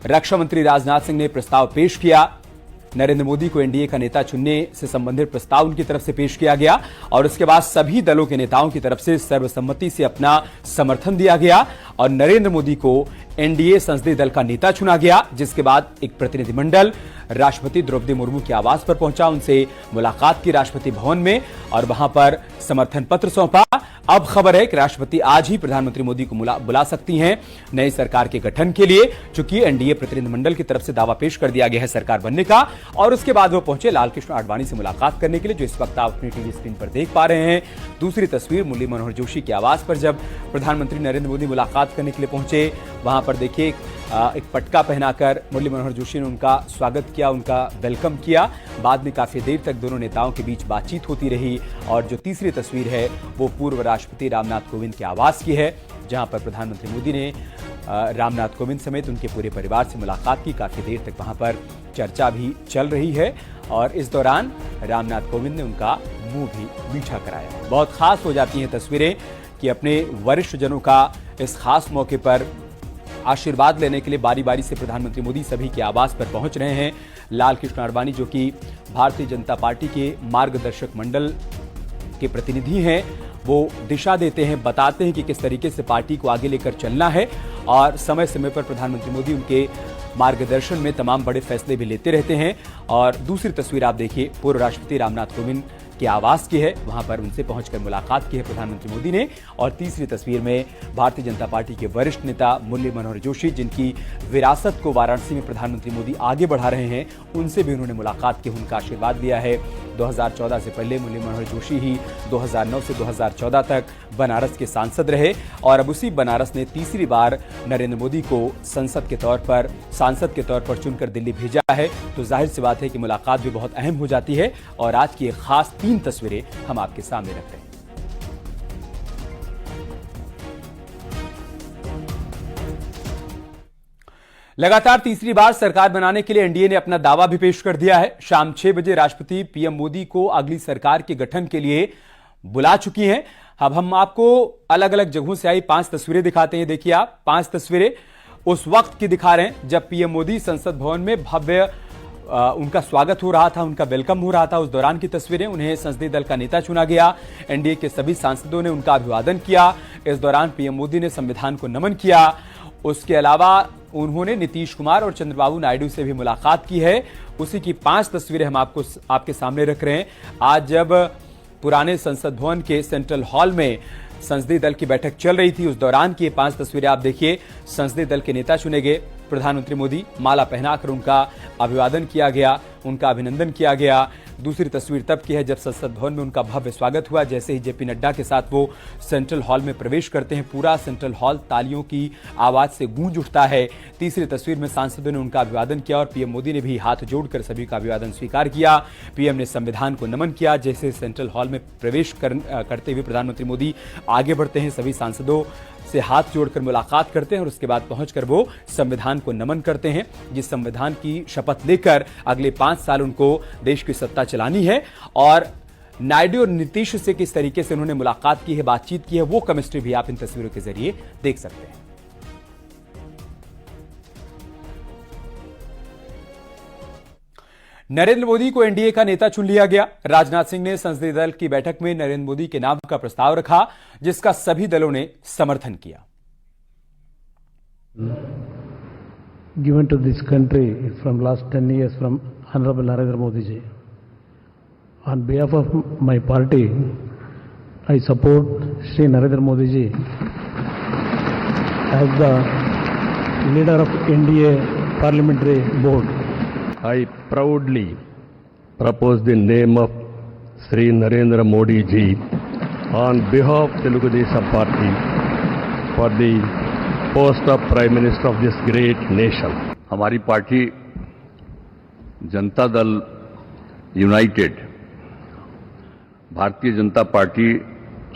रक्षा मंत्री राजनाथ सिंह ने प्रस्ताव पेश किया। नरेंद्र मोदी को एनडीए का नेता चुनने से संबंधित प्रस्ताव उनकी तरफ से पेश किया गया और उसके बाद सभी दलों के नेताओं की तरफ से सर्वसम्मति से अपना समर्थन दिया गया और नरेंद्र मोदी को एनडीए संसदीय दल का नेता चुना गया, जिसके बाद एक प्रतिनिधिमंडल राष्ट्रपति द्रौपदी मुर्मू के आवास पर पहुंचा, उनसे मुलाकात की राष्ट्रपति भवन में और वहां पर समर्थन पत्र सौंपा। अब खबर है कि राष्ट्रपति आज ही प्रधानमंत्री मोदी को बुला सकती हैं नई सरकार के गठन के लिए, चूंकि एनडीए प्रतिनिधिमंडल की तरफ से दावा पेश कर दिया गया है सरकार बनने का। और उसके बाद वो पहुंचे लालकृष्ण आडवाणी से मुलाकात करने के लिए, जो इस वक्त आप अपनी टीवी स्क्रीन पर देख पा रहे हैं। दूसरी तस्वीर मुरली मनोहर जोशी के आवास पर जब प्रधानमंत्री नरेंद्र मोदी मुलाकात करने के लिए पहुंचे, वहां पर देखिए एक पटका पहनाकर मुरली मनोहर जोशी ने उनका स्वागत किया, उनका वेलकम किया। बाद में काफी देर तक दोनों नेताओं के बीच बातचीत होती रही और जो तीसरी तस्वीर है वो पूर्व राष्ट्रपति रामनाथ कोविंद के आवास की है, जहां पर प्रधानमंत्री मोदी ने रामनाथ कोविंद समेत उनके पूरे परिवार से मुलाकात की। काफी देर तक वहां पर चर्चा भी चल रही है और इस दौरान रामनाथ कोविंद ने उनका मुंह भी मीठा कराया। बहुत खास हो जाती हैं तस्वीरें कि अपने वरिष्ठ जनों का इस खास मौके पर आशीर्वाद लेने के लिए बारी बारी से प्रधानमंत्री मोदी सभी के आवास पर पहुंच रहे हैं। लालकृष्ण आडवाणी, जो कि भारतीय जनता पार्टी के मार्गदर्शक मंडल के प्रतिनिधि हैं, वो दिशा देते हैं, बताते हैं कि किस तरीके से पार्टी को आगे लेकर चलना है और समय समय पर प्रधानमंत्री मोदी उनके मार्गदर्शन में तमाम बड़े फैसले भी लेते रहते हैं। और दूसरी तस्वीर आप देखिए, पूर्व राष्ट्रपति रामनाथ कोविंद के आवास की है, वहां पर उनसे पहुंचकर मुलाकात की है प्रधानमंत्री मोदी ने। और तीसरी तस्वीर में भारतीय जनता पार्टी के वरिष्ठ नेता मुरली मनोहर जोशी, जिनकी विरासत को वाराणसी में प्रधानमंत्री मोदी आगे बढ़ा रहे हैं, उनसे भी उन्होंने मुलाकात की, उनका आशीर्वाद लिया है। 2014 से पहले मुरली मनोहर जोशी ही 2009 से 2014 तक बनारस के सांसद रहे और अब उसी बनारस ने तीसरी बार नरेंद्र मोदी को सांसद के तौर पर चुनकर दिल्ली भेजा है। तो जाहिर सी बात है कि मुलाकात भी बहुत अहम हो जाती है और आज की एक खास 3 तस्वीरें हम आपके सामने रख रहे हैं। लगातार तीसरी बार सरकार बनाने के लिए एनडीए ने अपना दावा भी पेश कर दिया है। शाम 6 बजे राष्ट्रपति पीएम मोदी को अगली सरकार के गठन के लिए बुला चुकी हैं। अब हम आपको अलग अलग जगहों से आई 5 तस्वीरें दिखाते हैं। देखिए आप 5 तस्वीरें उस वक्त की दिखा रहे हैं जब पीएम मोदी संसद भवन में भव्य उनका स्वागत हो रहा था, उनका वेलकम हो रहा था। उस दौरान की तस्वीरें, उन्हें संसदीय दल का नेता चुना गया, एनडीए के सभी सांसदों ने उनका अभिवादन किया। इस दौरान पीएम मोदी ने संविधान को नमन किया। उसके अलावा उन्होंने नीतीश कुमार और चंद्रबाबू नायडू से भी मुलाकात की है। उसी की 5 तस्वीरें हम आपके सामने रख रहे हैं। आज जब पुराने संसद भवन के सेंट्रल हॉल में संसदीय दल की बैठक चल रही थी, उस दौरान की 5 तस्वीरें आप देखिए। संसदीय दल के नेता चुने गए, प्रधानमंत्री मोदी, माला पहनाकर उनका अभिवादन किया गया, उनका अभिनंदन किया गया। दूसरी तस्वीर तब की है जब संसद भवन में उनका भव्य स्वागत हुआ। जैसे ही जेपी नड्डा के साथ वो सेंट्रल हॉल में प्रवेश करते हैं, पूरा सेंट्रल हॉल तालियों की आवाज से गूंज उठता है। तीसरी तस्वीर में सांसदों ने उनका अभिवादन किया और पीएम मोदी ने भी हाथ जोड़कर सभी का अभिवादन स्वीकार किया। पीएम ने संविधान को नमन किया। जैसे सेंट्रल हॉल में प्रवेश करते हुए प्रधानमंत्री मोदी आगे बढ़ते हैं, सभी सांसदों से हाथ जोड़कर मुलाकात करते हैं और उसके बाद पहुंचकर वो संविधान को नमन करते हैं, जिस संविधान की शपथ लेकर अगले 5 साल उनको देश की सत्ता चलानी है। और नायडू और नीतीश से किस तरीके से उन्होंने मुलाकात की है, बातचीत की है, वो केमिस्ट्री भी आप इन तस्वीरों के जरिए देख सकते हैं। नरेंद्र मोदी को एनडीए का नेता चुन लिया गया। राजनाथ सिंह ने संसदीय दल की बैठक में नरेंद्र मोदी के नाम का प्रस्ताव रखा, जिसका सभी दलों ने समर्थन किया। Given to this country from last 10 years from Honorable Narendra Modi ji. On behalf of my party, I support Shri Narendra Modi ji as the leader of NDA Parliamentary Board. I proudly propose the name of Sri Narendra Modi ji on behalf of Telugu Desam Party for the post of Prime Minister of this great nation. हमारी party Janata Dal United, Bharatiya Janata party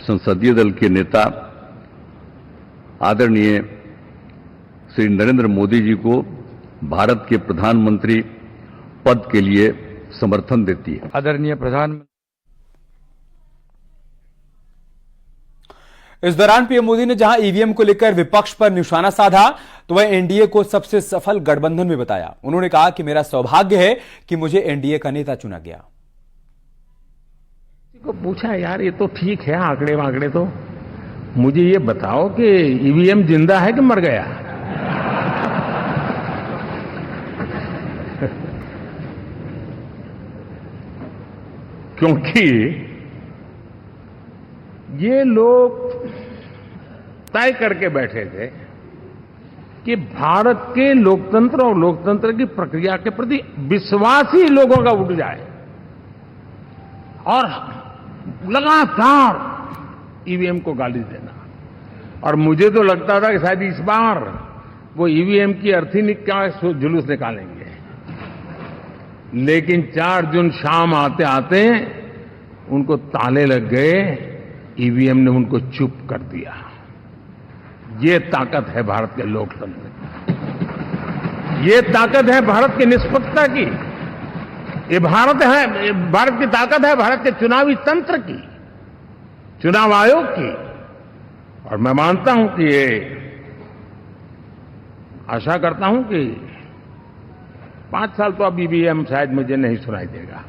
संसदीय दल के नेता आदरणीय श्री नरेंद्र मोदी जी को भारत के प्रधानमंत्री पद के लिए समर्थन देती है। आदरणीय प्रधानमंत्री इस दौरान पीएम मोदी ने जहां ईवीएम को लेकर विपक्ष पर निशाना साधा, तो वह एनडीए को सबसे सफल गठबंधन में बताया। उन्होंने कहा कि मेरा सौभाग्य है कि मुझे एनडीए का नेता चुना गया। को पूछा, यार ये तो ठीक है आंकड़े वांकड़े, तो मुझे ये बताओ कि ईवीएम जिंदा है कि मर गया? क्योंकि ये लोग तय करके बैठे थे कि भारत के लोकतंत्र और लोकतंत्र की प्रक्रिया के प्रति विश्वास ही लोगों का उठ जाए, और लगातार ईवीएम को गाली देना। और मुझे तो लगता था कि शायद इस बार वो ईवीएम की अर्थी का जुलूस निकालेंगे, लेकिन 4 जून शाम आते आते उनको ताले लग गए, ईवीएम ने उनको चुप कर दिया। ये ताकत है भारत के लोकतंत्र की, ये ताकत है भारत की निष्पक्षता की, ये भारत की ताकत है भारत के चुनावी तंत्र की, चुनाव आयोग की। और मैं मानता हूं कि ये आशा करता हूं कि 5 साल तो अब ईवीएम शायद मुझे नहीं सुनाई देगा,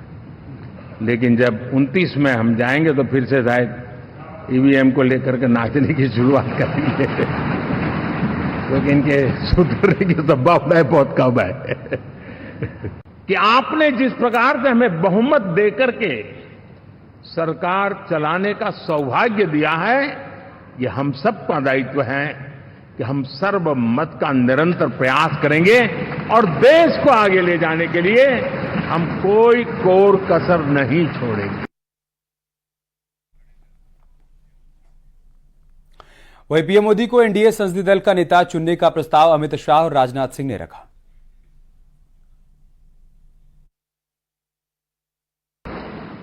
लेकिन जब 29 में हम जाएंगे तो फिर से शायद ईवीएम को लेकर के नाचने की शुरुआत करेंगे, क्योंकि इनके सुधरने की संभावना बहुत कम है। कि आपने जिस प्रकार से हमें बहुमत देकर के सरकार चलाने का सौभाग्य दिया है, ये हम सबका दायित्व है कि हम सर्वमत का निरंतर प्रयास करेंगे और देश को आगे ले जाने के लिए हम कोई कोर कसर नहीं छोड़ेंगे। वहीं पीएम मोदी को एनडीए संसदीय दल का नेता चुनने का प्रस्ताव अमित शाह और राजनाथ सिंह ने रखा।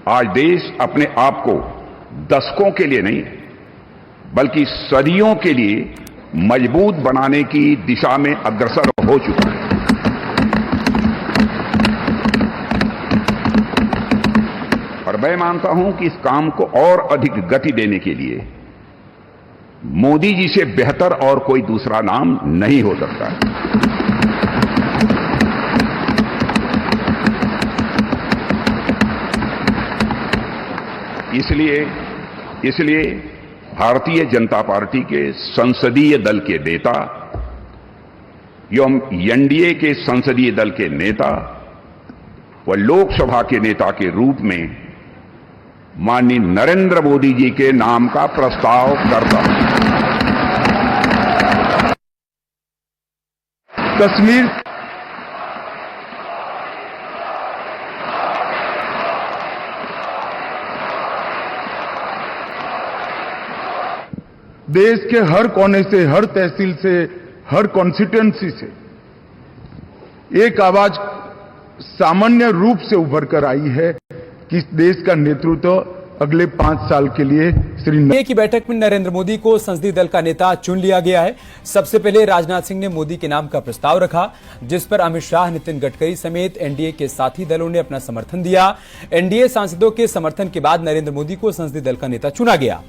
आज देश अपने आप को दशकों के लिए नहीं बल्कि सदियों के लिए मजबूत बनाने की दिशा में अग्रसर हो चुका है। और मैं मानता हूं कि इस काम को और अधिक गति देने के लिए मोदी जी से बेहतर और कोई दूसरा नाम नहीं हो सकता है। इसलिए भारतीय जनता पार्टी के संसदीय दल के नेता एवं एनडीए के संसदीय दल के नेता व लोकसभा के नेता के रूप में माननीय नरेंद्र मोदी जी के नाम का प्रस्ताव करता हूं। कश्मीर देश के हर कोने से, हर तहसील से, हर कॉन्स्टिट्यूएंसी से एक आवाज सामान्य रूप से उभर कर आई है कि इस देश का नेतृत्व अगले 5 साल के लिए एनडीए की बैठक में नरेंद्र मोदी को संसदीय दल का नेता चुन लिया गया है। सबसे पहले राजनाथ सिंह ने मोदी के नाम का प्रस्ताव रखा, जिस पर अमित शाह, नितिन गडकरी समेत एनडीए के साथी दलों ने अपना समर्थन दिया। एनडीए सांसदों के समर्थन के बाद नरेंद्र मोदी को संसदीय दल का नेता चुना गया।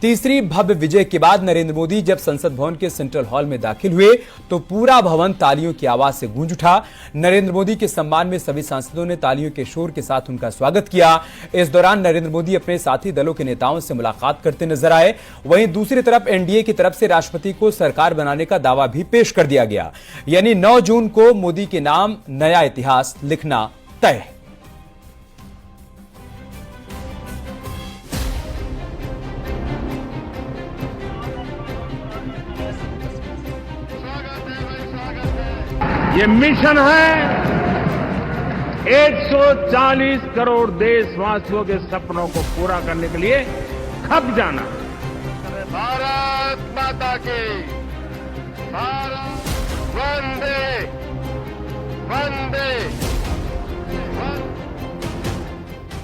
तीसरी भव्य विजय के बाद नरेंद्र मोदी जब संसद भवन के सेंट्रल हॉल में दाखिल हुए तो पूरा भवन तालियों की आवाज से गूंज उठा। नरेंद्र मोदी के सम्मान में सभी सांसदों ने तालियों के शोर के साथ उनका स्वागत किया। इस दौरान नरेंद्र मोदी अपने साथी दलों के नेताओं से मुलाकात करते नजर आए। वहीं दूसरी तरफ एनडीए की तरफ से राष्ट्रपति को सरकार बनाने का दावा भी पेश कर दिया गया, यानी 9 जून को मोदी के नाम नया इतिहास लिखना तय है। ये मिशन है 140 करोड़ देशवासियों के सपनों को पूरा करने के लिए खप जाना। भारत माता की, भारत वंदे वंदे।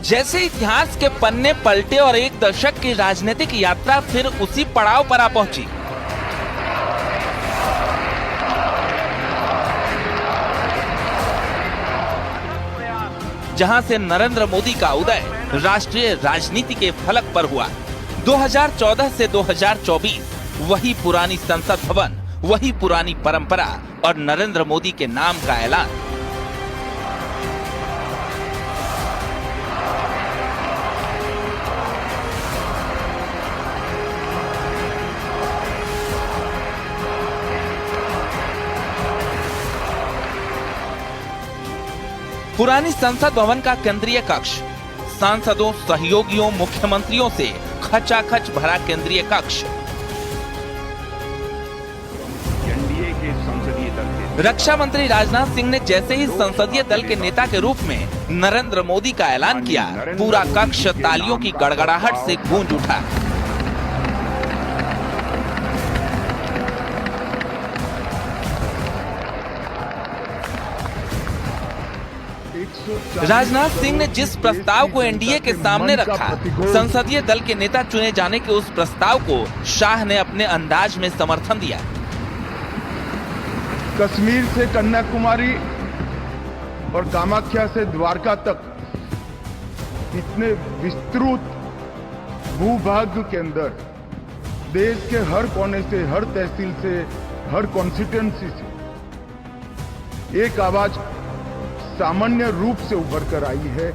जैसे इतिहास के पन्ने पलटे और एक दशक की राजनीतिक यात्रा फिर उसी पड़ाव पर आ पहुंची। जहां से नरेंद्र मोदी का उदय राष्ट्रीय राजनीति के फलक पर हुआ। 2014 से 2024 वही पुरानी संसद भवन, वही पुरानी परंपरा और नरेंद्र मोदी के नाम का ऐलान। पुरानी संसद भवन का केंद्रीय कक्ष, सांसदों, सहयोगियों, मुख्यमंत्रियों से खचाखच भरा केंद्रीय कक्ष, एनडीए के संसदीय दल के रक्षा मंत्री राजनाथ सिंह ने जैसे ही संसदीय दल के नेता के रूप में नरेंद्र मोदी का ऐलान किया, पूरा कक्ष तालियों की गड़गड़ाहट से गूंज उठा। राजनाथ सिंह ने जिस प्रस्ताव को एनडीए के सामने रखा, संसदीय दल के नेता चुने जाने के उस प्रस्ताव को शाह ने अपने अंदाज में समर्थन दिया। कश्मीर से कन्याकुमारी और कामाख्या से द्वारका तक इतने विस्तृत भूभाग के अंदर देश के हर कोने से, हर तहसील से, हर कॉन्स्टिट्यूएंसी से एक आवाज सामान्य रूप से उभर कर आई है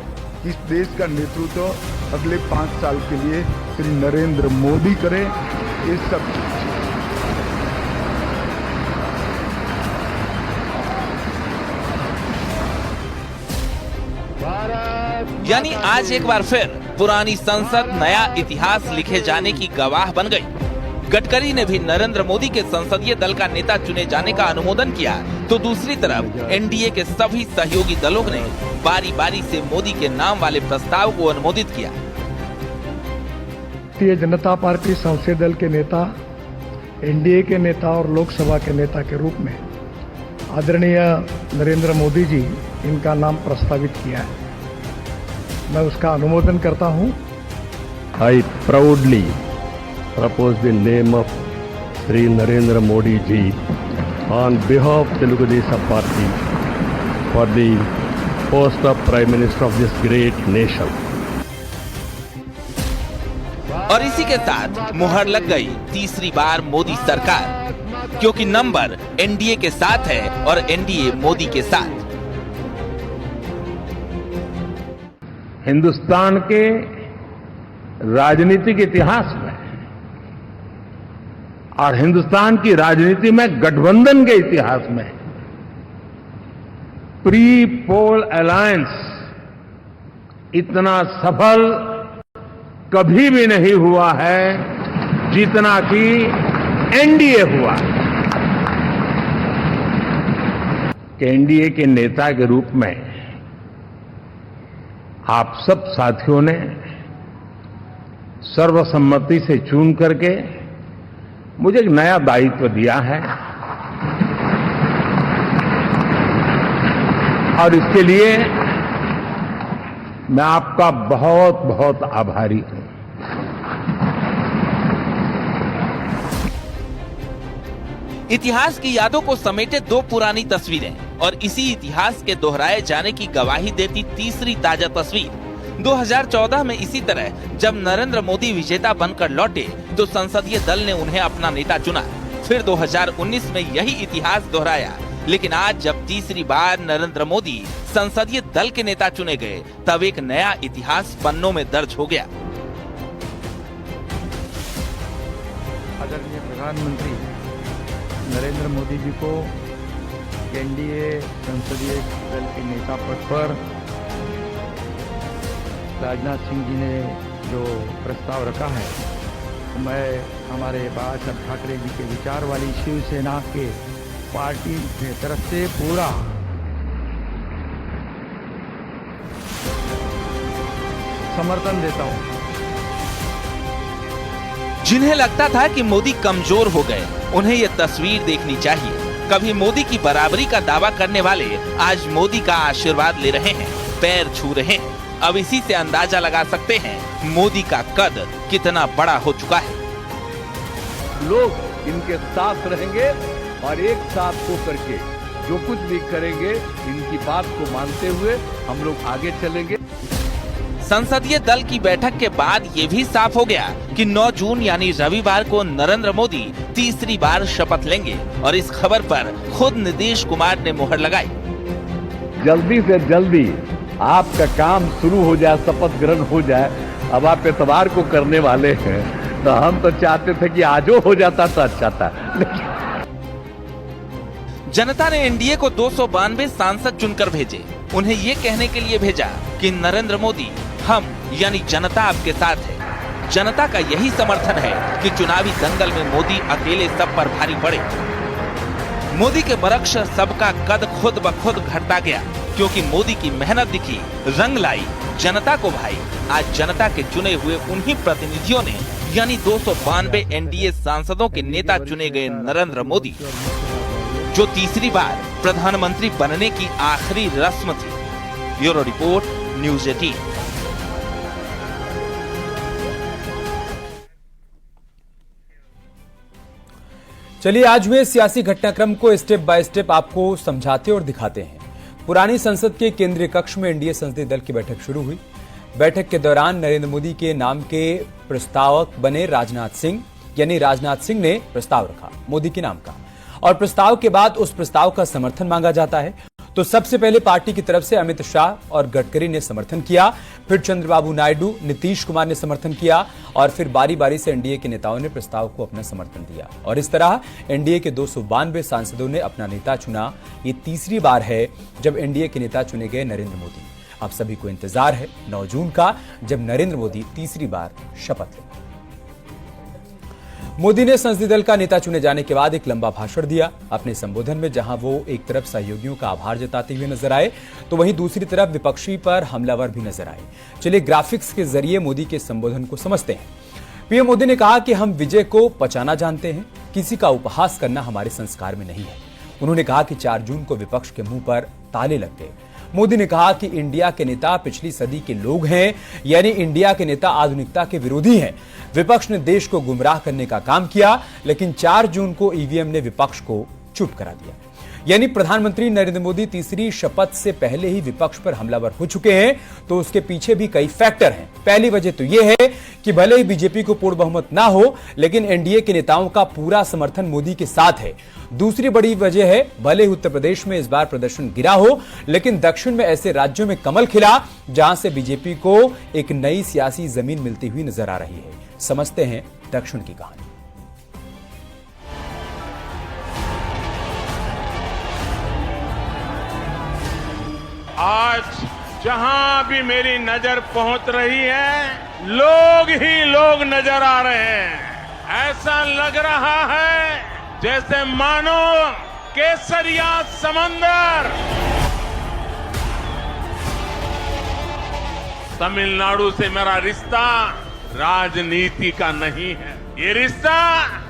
कि इस देश का नेतृत्व अगले 5 साल के लिए श्री नरेंद्र मोदी करें। ये सब यानी आज एक बार फिर पुरानी संसद नया इतिहास लिखे जाने की गवाह बन गई। गडकरी ने भी नरेंद्र मोदी के संसदीय दल का नेता चुने जाने का अनुमोदन किया, तो दूसरी तरफ एनडीए के सभी सहयोगी दलों ने बारी बारी से मोदी के नाम वाले प्रस्ताव को अनुमोदित किया। भारतीय जनता पार्टी संसदीय दल के नेता, एनडीए के नेता और लोकसभा के नेता के रूप में आदरणीय नरेंद्र मोदी जी इनका नाम प्रस्तावित किया है। मैं उसका अनुमोदन करता हूं। I proudly propose the name of Sri Narendra Modi ji on behalf of Telugu Desam Party for the post of Prime Minister of this great nation. और इसी के साथ मुहर लग गई तीसरी बार मोदी सरकार, क्योंकि नंबर एनडीए के साथ है और एनडीए मोदी के साथ। हिंदुस्तान के राजनीतिक इतिहास में और हिंदुस्तान की राजनीति में गठबंधन के इतिहास में प्री पोल अलायंस इतना सफल कभी भी नहीं हुआ है जितना कि एनडीए हुआ। कि एनडीए के नेता के रूप में आप सब साथियों ने सर्वसम्मति से चुन करके मुझे एक नया दायित्व दिया है और इसके लिए मैं आपका बहुत बहुत आभारी हूं। इतिहास की यादों को समेटे दो पुरानी तस्वीरें और इसी इतिहास के दोहराए जाने की गवाही देती तीसरी ताजा तस्वीर। 2014 में इसी तरह जब नरेंद्र मोदी विजेता बनकर लौटे तो संसदीय दल ने उन्हें अपना नेता चुना। फिर 2019 में यही इतिहास दोहराया, लेकिन आज जब तीसरी बार नरेंद्र मोदी संसदीय दल के नेता चुने गए तब एक नया इतिहास पन्नों में दर्ज हो गया। आदरणीय प्रधानमंत्री नरेंद्र मोदी जी को एनडीए संसदीय दल के नेता पद पर राजनाथ सिंह जी ने जो प्रस्ताव रखा है, तो मैं हमारे बाला साहब ठाकरे जी के विचार वाली शिवसेना के पार्टी की तरफ से पूरा समर्थन देता हूं। जिन्हें लगता था कि मोदी कमजोर हो गए, उन्हें ये तस्वीर देखनी चाहिए। कभी मोदी की बराबरी का दावा करने वाले आज मोदी का आशीर्वाद ले रहे हैं, पैर छू रहे हैं। अब इसी से अंदाजा लगा सकते हैं मोदी का कद कितना बड़ा हो चुका है। लोग इनके साथ रहेंगे और एक साथ होकर के जो कुछ भी करेंगे इनकी बात को मानते हुए हम लोग आगे चलेंगे। संसदीय दल की बैठक के बाद ये भी साफ हो गया कि 9 जून यानी रविवार को नरेंद्र मोदी तीसरी बार शपथ लेंगे और इस खबर पर खुद नीतीश कुमार ने मुहर लगाई। जल्दी से जल्दी आपका काम शुरू हो जाए, शपथ ग्रहण हो जाए। अब आप इतवार को करने वाले हैं, तो हम तो चाहते थे कि आजो हो जाता तो अच्छा था। जनता ने एनडीए को 292 सांसद चुनकर भेजे। उन्हें ये कहने के लिए भेजा कि नरेंद्र मोदी, हम यानी जनता आपके साथ है। जनता का यही समर्थन है कि चुनावी दंगल में मोदी अकेले सब पर भारी पड़े। मोदी के बरक्स सबका कद खुद ब खुद घटता गया, क्योंकि मोदी की मेहनत दिखी, रंग लाई, जनता को भाई। आज जनता के चुने हुए उन्हीं प्रतिनिधियों ने यानी 292 एनडीए सांसदों के नेता चुने गए नरेंद्र मोदी, जो तीसरी बार प्रधानमंत्री बनने की आखिरी रस्म थी। Bureau report, news 18। चलिए आज हुए सियासी घटनाक्रम को स्टेप बाय स्टेप आपको समझाते और दिखाते हैं। पुरानी संसद के केंद्रीय कक्ष में एनडीए संसदीय दल की बैठक शुरू हुई। बैठक के दौरान नरेंद्र मोदी के नाम के प्रस्तावक बने राजनाथ सिंह, यानी राजनाथ सिंह ने प्रस्ताव रखा मोदी के नाम का, और प्रस्ताव के बाद उस प्रस्ताव का समर्थन मांगा जाता है। तो सबसे पहले पार्टी की तरफ से अमित शाह और गडकरी ने समर्थन किया, फिर चंद्रबाबू नायडू, नीतीश कुमार ने समर्थन किया, और फिर बारी बारी से एनडीए के नेताओं ने प्रस्ताव को अपना समर्थन दिया। और इस तरह एनडीए के 292 सांसदों ने अपना नेता चुना। ये तीसरी बार है जब एनडीए के नेता चुने गए नरेंद्र मोदी। अब सभी को इंतजार है 9 जून का, जब नरेंद्र मोदी तीसरी बार शपथ लेंगे। मोदी ने संसदीय दल का नेता चुने जाने के बाद एक लंबा भाषण दिया। अपने संबोधन में जहां वो एक तरफ सहयोगियों का आभार जताते हुए नजर आए, तो वहीं दूसरी तरफ विपक्षी पर हमलावर भी नजर आए। चलिए ग्राफिक्स के जरिए मोदी के संबोधन को समझते हैं। पीएम मोदी ने कहा कि हम विजय को पचाना जानते हैं, किसी का उपहास करना हमारे संस्कार में नहीं है। उन्होंने कहा कि 4 जून को विपक्ष के मुंह पर ताले लग गए। मोदी ने कहा कि इंडिया के नेता पिछली सदी के लोग हैं, यानी इंडिया के नेता आधुनिकता के विरोधी हैं। विपक्ष ने देश को गुमराह करने का काम किया, लेकिन 4 जून को ईवीएम ने विपक्ष को चुप करा दिया। यानी प्रधानमंत्री नरेंद्र मोदी तीसरी शपथ से पहले ही विपक्ष पर हमलावर हो चुके हैं। तो उसके पीछे भी कई फैक्टर हैं। पहली वजह तो यह है कि भले ही बीजेपी को पूर्ण बहुमत ना हो, लेकिन एनडीए के नेताओं का पूरा समर्थन मोदी के साथ है। दूसरी बड़ी वजह है, भले ही उत्तर प्रदेश में इस बार प्रदर्शन गिरा हो, लेकिन दक्षिण में ऐसे राज्यों में कमल खिला जहां से बीजेपी को एक नई सियासी जमीन मिलती हुई नजर आ रही है। समझते हैं दक्षिण की कहानी। आज जहां भी मेरी नजर पहुंच रही है, लोग ही लोग नजर आ रहे हैं। ऐसा लग रहा है जैसे मानो केसरिया समंदर तमिलनाडु से मेरा रिश्ता राजनीति का नहीं है, ये रिश्ता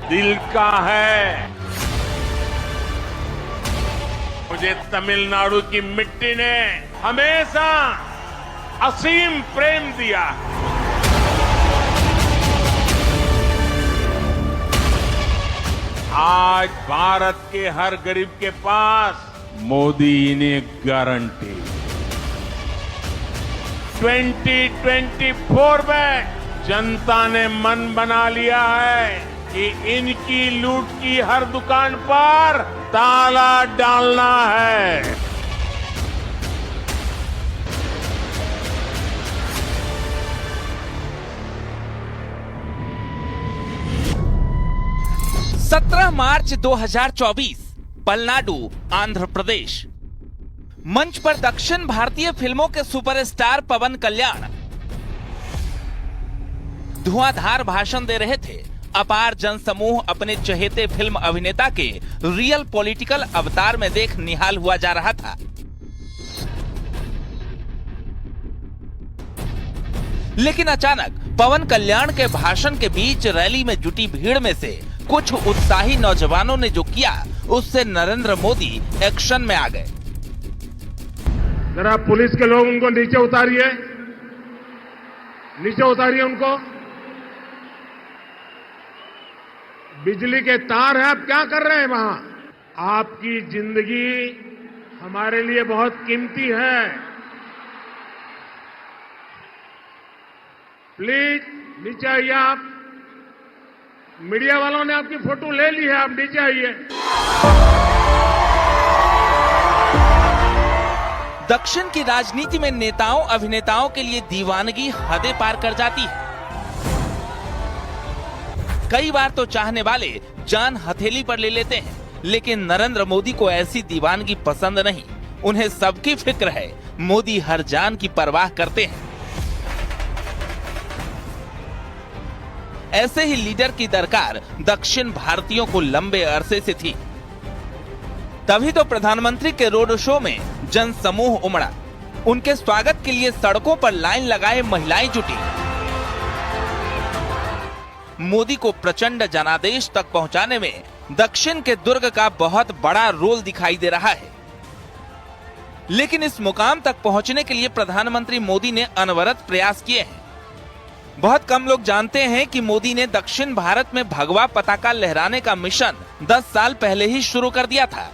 दिल का है। मुझे तमिलनाडु की मिट्टी ने हमेशा असीम प्रेम दिया। आज भारत के हर गरीब के पास मोदी ने गारंटी 2024 में जनता ने मन बना लिया है कि इनकी लूट की हर दुकान पर ताला डालना है। मार्च 2024 पलनाडु, आंध्र प्रदेश। मंच पर दक्षिण भारतीय फिल्मों के सुपरस्टार पवन कल्याण धुआंधार भाषण दे रहे थे। अपार जनसमूह अपने चहेते फिल्म अभिनेता के रियल पॉलिटिकल अवतार में देख निहाल हुआ जा रहा था। लेकिन अचानक पवन कल्याण के भाषण के बीच रैली में जुटी भीड़ में से कुछ उत्साही नौजवानों ने जो किया, उससे नरेंद्र मोदी एक्शन में आ गए। जरा पुलिस के लोग उनको नीचे उतारिए, नीचे उतारिए उनको। बिजली के तार हैं, आप क्या कर रहे हैं वहां? आपकी जिंदगी हमारे लिए बहुत कीमती है। प्लीज नीचे आइए आप। मीडिया वालों ने आपकी फोटो ले ली है, आप नीचे आइए। दक्षिण की राजनीति में नेताओं अभिनेताओं के लिए दीवानगी हदें पार कर जाती है। कई बार तो चाहने वाले जान हथेली पर ले लेते हैं, लेकिन नरेंद्र मोदी को ऐसी दीवानगी पसंद नहीं। उन्हें सबकी फिक्र है, मोदी हर जान की परवाह करते हैं। ऐसे ही लीडर की दरकार दक्षिण भारतीयों को लंबे अरसे से थी। तभी तो प्रधानमंत्री के रोड शो में जन समूह उमड़ा। उनके स्वागत के लिए सड़कों पर लाइन लगाए महिलाएं जुटी। मोदी को प्रचंड जनादेश तक पहुंचाने में दक्षिण के दुर्ग का बहुत बड़ा रोल दिखाई दे रहा है। लेकिन इस मुकाम तक पहुंचने के लिए प्रधानमंत्री मोदी ने अनवरत प्रयास किए हैं। बहुत कम लोग जानते हैं कि मोदी ने दक्षिण भारत में भगवा पताका लहराने का मिशन 10 साल पहले ही शुरू कर दिया था।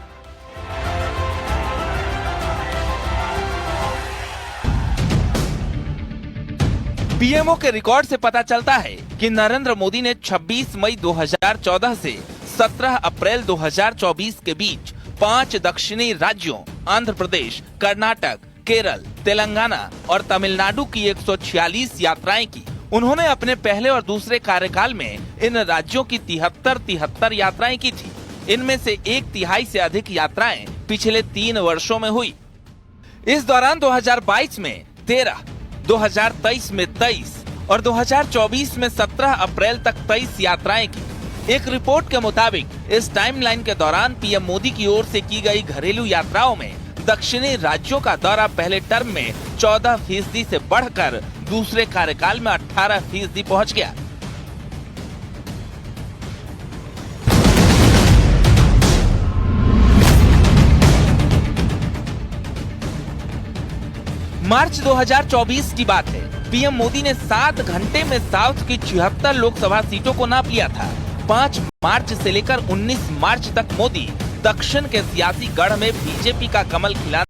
पीएमओ के रिकॉर्ड से पता चलता है कि नरेंद्र मोदी ने 26 मई 2014 से 17 अप्रैल 2024 के बीच 5 दक्षिणी राज्यों आंध्र प्रदेश, कर्नाटक, केरल, तेलंगाना और तमिलनाडु की 146 यात्राएं की। उन्होंने अपने पहले और दूसरे कार्यकाल में इन राज्यों की 73 यात्राएं की थी। इनमें से 1/3 से अधिक यात्राएं पिछले 3 वर्षों में हुई। इस दौरान 2022 में 13, 2023 में 23 और 2024 में 17 अप्रैल तक 23 यात्राएं की। एक रिपोर्ट के मुताबिक इस टाइमलाइन के दौरान पीएम मोदी की ओर से की गई घरेलू यात्राओं में दक्षिणी राज्यों का दौरा पहले टर्म में 14% से बढ़कर दूसरे कार्यकाल में 18% पहुंच गया। मार्च 2024 की बात है। पीएम मोदी ने 7 घंटे में साउथ की 76 लोकसभा सीटों को नाप लिया था। 5 मार्च से लेकर 19 मार्च तक मोदी दक्षिण के सियासी गढ़ में बीजेपी का कमल खिला